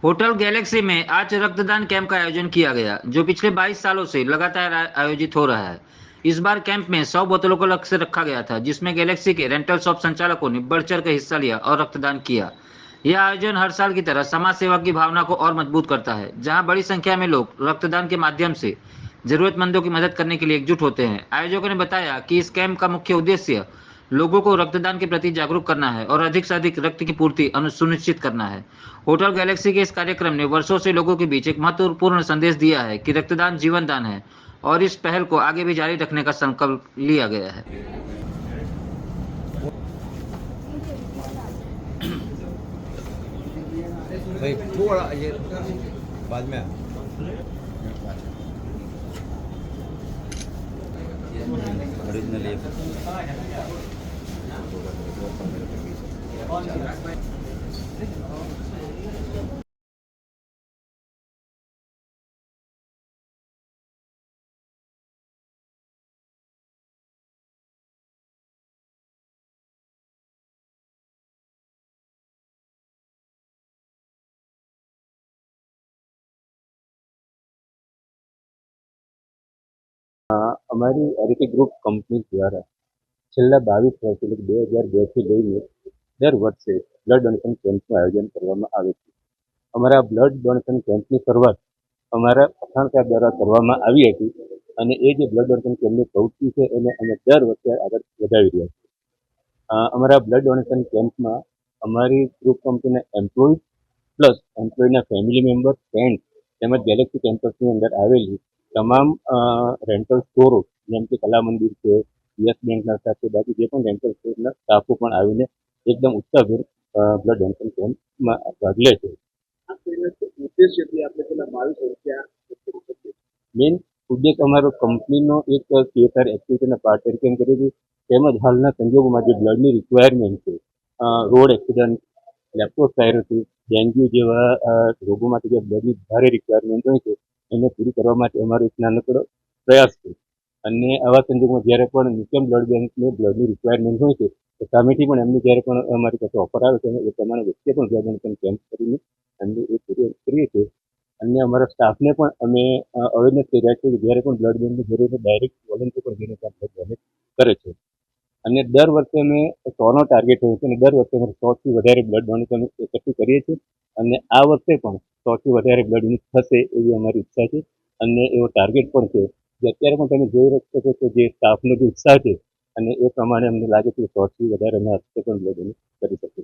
Hotel Galaxy में आज रक्तदान कैंप का आयोजन किया गया, जो पिछले 22 सालों से लगातार आयोजित हो रहा है। इस बार कैंप में 100 बोतलों को लक्ष्य रखा गया था, जिसमें गैलेक्सी के रेंटल शॉप संचालकों ने बढ़-चढ़ कर हिस्सा लिया और रक्तदान किया। यह आयोजन हर साल की तरह समाज सेवा की भावना को और मजबूत करता है, जहां बड़ी संख्या में लोग रक्तदान के माध्यम से जरूरतमंदों की मदद करने के लिए एकजुट होते हैं। आयोजकों ने बताया कि इस कैंप का मुख्य उद्देश्य लोगों को रक्तदान के प्रति जागरूक करना है और अधिक से अधिक रक्त की पूर्ति सुनिश्चित करना है। होटल गैलेक्सी के इस कार्यक्रम ने वर्षों से लोगों के बीच एक महत्वपूर्ण संदेश दिया है कि रक्तदान जीवन दान है और इस पहल को आगे भी जारी रखने का संकल्प लिया गया है। भाई थोड़ा ये बाद में ओरिजिनल અમારી આરકે ગ્રુપ કંપની દ્વારા છેલ્લા 22 વર્ષથી એટલે 2002થી લઈને દર વર્ષે બ્લડ ડોનેશન કેમ્પનું આયોજન કરવામાં આવે છે. અમારા બ્લડ ડોનેશન કેમ્પની શરૂઆત અમારા પઠાણ સાહેબ દ્વારા કરવામાં આવી હતી અને એ જે બ્લડ ડોનેશન કેમ્પની પ્રવૃત્તિ છે એને અમે દર વર્ષે આગળ વધાવી રહ્યા છીએ. અમારા બ્લડ ડોનેશન કેમ્પમાં અમારી ગ્રુપ કંપનીના એમ્પ્લોય પ્લસ એમ્પ્લોયના ફેમિલી મેમ્બર, ફ્રેન્ડ તેમજ ગેલેક્સી કેમ્પસની અંદર આવેલી તમામ રેન્ટલ સ્ટોરો જેમ કે કલા મંદિર છે, યસ બેંકના સાથે બાકી જે પણ રેન્ટલ સ્ટોરના સ્ટાફો પણ આવીને એકદમ ઉત્સાહભેર બ્લડ ડોનેશન કેમ્પમાં ભાગ લે છે. મેઇન ઉદ્દેશ અમારો કંપનીનો એક CSR એક્ટિવિટીના પાર્ટ તરીકે કરીએ છીએ. તેમજ હાલના સંજોગોમાં જે બ્લડની રિક્વાયરમેન્ટ છે, રોડ એક્સિડન્ટ, લેપ્ટોસ્પાયરોસિસ, ડેન્ગ્યુ જેવા રોગો માટે જે બ્લડની ભારે રિક્વાયરમેન્ટ હોય છે એને પૂરી કરવા માટે અમારો એક નાનકડો પ્રયાસ છે. અને આવા સંજોગોમાં જ્યારે પણ નિકમ બ્લડ બેંકને બ્લડની રિક્વાયરમેન્ટ હોય છે તો સામેથી પણ એમને જ્યારે પણ અમારી પાસે ઓફર આવે છે એ પ્રમાણે વ્યક્તિએ પણ બ્લડ ડોનેશન કેમ્પ કરીને એમને એ પૂરી કરીએ છીએ. અને અમારા સ્ટાફને પણ અમે અવેરનેસ કરી રહ્યા છીએ કે જ્યારે પણ બ્લડ બેંકની જરૂર હોય ડાયરેક્ટ વોલન્ટિયર પણ જઈને ત્યાં બ્લડ ડોનેટ કરે છે. અને દર વર્ષે અમે 100નો ટાર્ગેટ હોય છે અને દર વર્ષે અમે 100થી વધારે બ્લડ ડોનેશન એકઠું કરીએ છીએ અને આ વર્ષે પણ 100થી વધારે બ્લડ યુનિટ થશે એવી અમારી ઈચ્છા છે અને એવો ટાર્ગેટ પણ છે. જે અત્યારે પણ તમે જોઈ શકો છો કે જે સ્ટાફનો જે ઉત્સાહ છે અને એ પ્રમાણે અમને લાગે છે કે 100થી વધારે અમે આ વખતે પણ બ્લડ ડોનેટ કરી શકીએ.